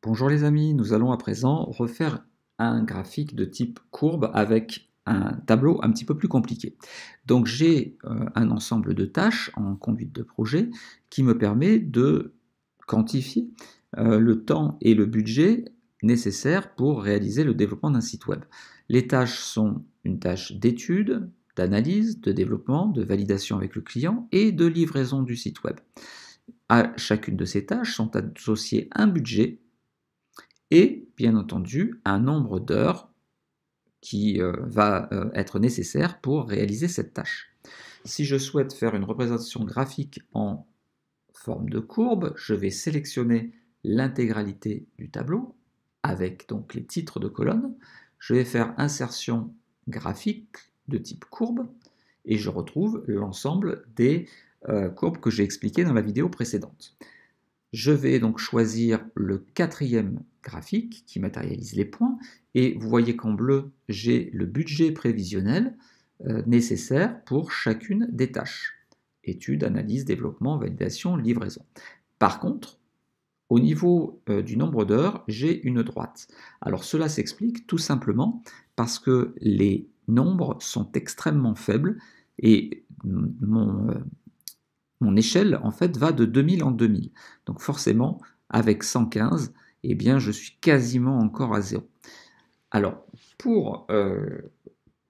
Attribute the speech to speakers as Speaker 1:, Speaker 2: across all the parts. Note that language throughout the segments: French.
Speaker 1: Bonjour les amis, nous allons à présent refaire un graphique de type courbe avec un tableau un petit peu plus compliqué. Donc j'ai un ensemble de tâches en conduite de projet qui me permet de quantifier le temps et le budget nécessaires pour réaliser le développement d'un site web. Les tâches sont une tâche d'étude, d'analyse, de développement, de validation avec le client et de livraison du site web. À chacune de ces tâches sont associés un budget et bien entendu un nombre d'heures qui va être nécessaire pour réaliser cette tâche. Si je souhaite faire une représentation graphique en forme de courbe, je vais sélectionner l'intégralité du tableau avec donc les titres de colonnes. Je vais faire insertion graphique de type courbe et je retrouve l'ensemble des courbes que j'ai expliquées dans la vidéo précédente. Je vais donc choisir le quatrième graphique qui matérialise les points et vous voyez qu'en bleu j'ai le budget prévisionnel nécessaire pour chacune des tâches. Étude, analyse, développement, validation, livraison. Par contre, au niveau du nombre d'heures, j'ai une droite. Alors cela s'explique tout simplement parce que les nombres sont extrêmement faibles et mon échelle en fait va de 2000 en 2000. Donc forcément, avec 115, eh bien, je suis quasiment encore à 0. Alors, pour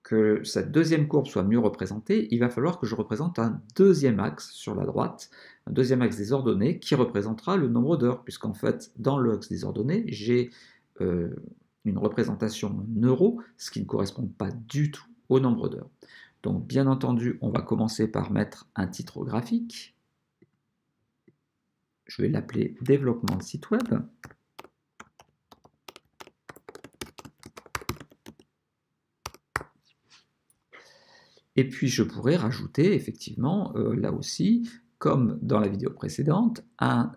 Speaker 1: que cette deuxième courbe soit mieux représentée, il va falloir que je représente un deuxième axe sur la droite, un deuxième axe des ordonnées qui représentera le nombre d'heures, puisqu'en fait, dans l'axe des ordonnées, j'ai une représentation en euros, ce qui ne correspond pas du tout au nombre d'heures. Donc, bien entendu, on va commencer par mettre un titre graphique. Je vais l'appeler développement de site web. Et puis, je pourrais rajouter effectivement, là aussi, comme dans la vidéo précédente, un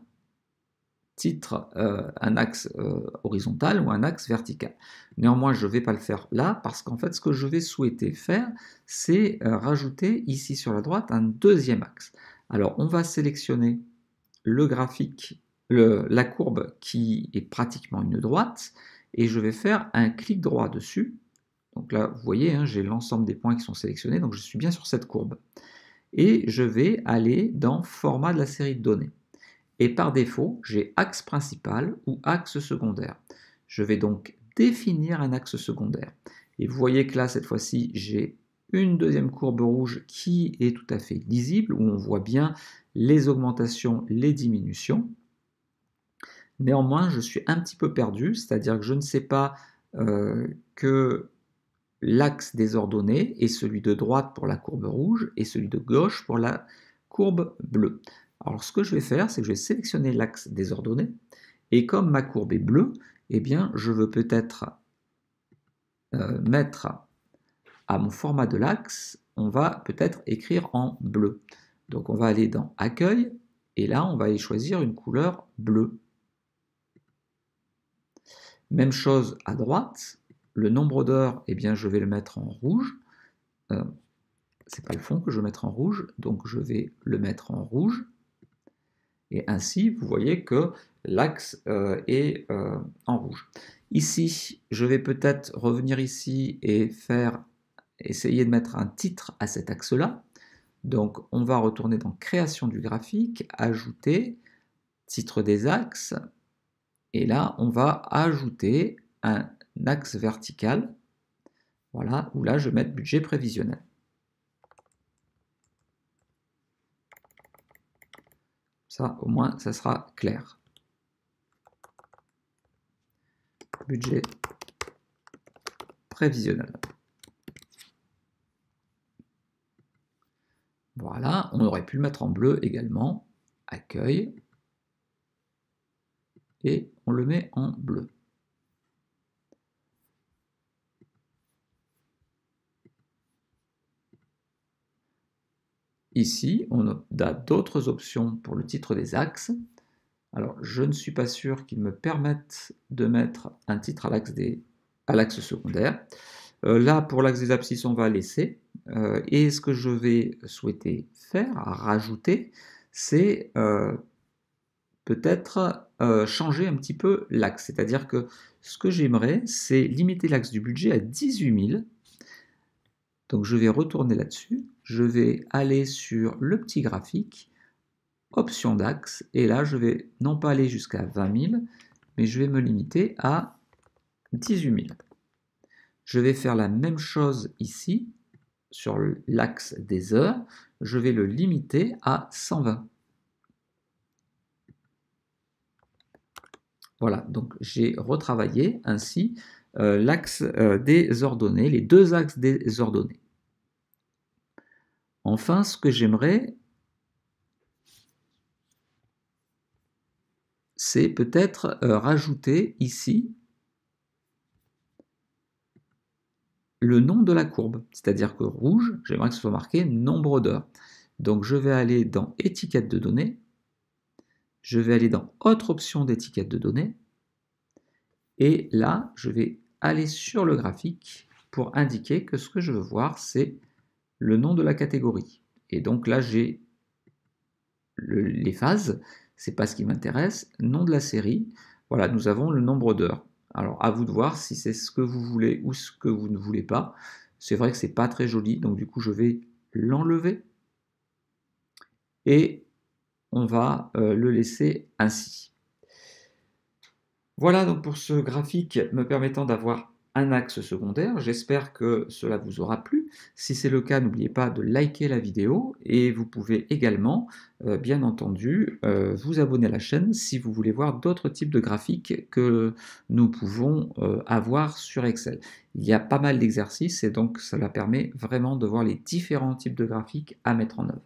Speaker 1: titre, un axe horizontal ou un axe vertical. Néanmoins, je ne vais pas le faire là parce qu'en fait, ce que je vais souhaiter faire, c'est rajouter ici sur la droite un deuxième axe. Alors, on va sélectionner le graphique, la courbe qui est pratiquement une droite, et je vais faire un clic droit dessus. Donc là, vous voyez, hein, j'ai l'ensemble des points qui sont sélectionnés, donc je suis bien sur cette courbe. Et je vais aller dans format de la série de données. Et par défaut, j'ai axe principal ou axe secondaire. Je vais donc définir un axe secondaire. Et vous voyez que là, cette fois-ci, j'ai une deuxième courbe rouge qui est tout à fait lisible, où on voit bien les augmentations, les diminutions. Néanmoins, je suis un petit peu perdu, c'est-à-dire que je ne sais pas que l'axe des ordonnées est celui de droite pour la courbe rouge et celui de gauche pour la courbe bleue. Alors ce que je vais faire, c'est que je vais sélectionner l'axe des ordonnées, et comme ma courbe est bleue, eh bien je veux peut-être mettre à mon format de l'axe, on va peut-être écrire en bleu. Donc on va aller dans Accueil, et là on va aller choisir une couleur bleue. Même chose à droite, le nombre d'heures, eh bien je vais le mettre en rouge. C'est pas le fond que je vais mettre en rouge, donc je vais le mettre en rouge. Et ainsi, vous voyez que l'axe est en rouge. Ici, je vais peut-être revenir ici et essayer de mettre un titre à cet axe-là. Donc, on va retourner dans Création du graphique, Ajouter, Titre des axes. Et là, on va ajouter un axe vertical. Voilà, où là, je vais mettre Budget prévisionnel. Ça, au moins, ça sera clair. Budget prévisionnel. Voilà, on aurait pu le mettre en bleu également. Accueil. Et on le met en bleu. Ici, on a d'autres options pour le titre des axes. Alors, je ne suis pas sûr qu'ils me permettent de mettre un titre à l'axe secondaire. Là, pour l'axe des abscisses, on va laisser. Et ce que je vais souhaiter faire, rajouter, c'est peut-être changer un petit peu l'axe. C'est-à-dire que ce que j'aimerais, c'est limiter l'axe du budget à 18 000. Donc je vais retourner là-dessus, je vais aller sur le petit graphique, option d'axe, et là je vais non pas aller jusqu'à 20 000, mais je vais me limiter à 18 000. Je vais faire la même chose ici, sur l'axe des heures, je vais le limiter à 120. Voilà, donc j'ai retravaillé ainsi l'axe des ordonnées, les deux axes des ordonnées. Enfin, ce que j'aimerais, c'est peut-être rajouter ici le nom de la courbe, c'est-à-dire que rouge, j'aimerais que ce soit marqué nombre d'heures. Donc je vais aller dans étiquette de données, je vais aller dans autre option d'étiquette de données, et là je vais aller sur le graphique pour indiquer que ce que je veux voir c'est le nom de la catégorie. Et donc là j'ai les phases, c'est pas ce qui m'intéresse, nom de la série, voilà, nous avons le nombre d'heures. Alors à vous de voir si c'est ce que vous voulez ou ce que vous ne voulez pas. C'est vrai que c'est pas très joli, donc du coup je vais l'enlever et on va le laisser ainsi. Voilà donc pour ce graphique me permettant d'avoir un axe secondaire. J'espère que cela vous aura plu. Si c'est le cas, n'oubliez pas de liker la vidéo et vous pouvez également, bien entendu, vous abonner à la chaîne si vous voulez voir d'autres types de graphiques que nous pouvons avoir sur Excel. Il y a pas mal d'exercices et donc cela permet vraiment de voir les différents types de graphiques à mettre en œuvre.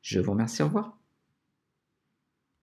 Speaker 1: Je vous remercie, au revoir.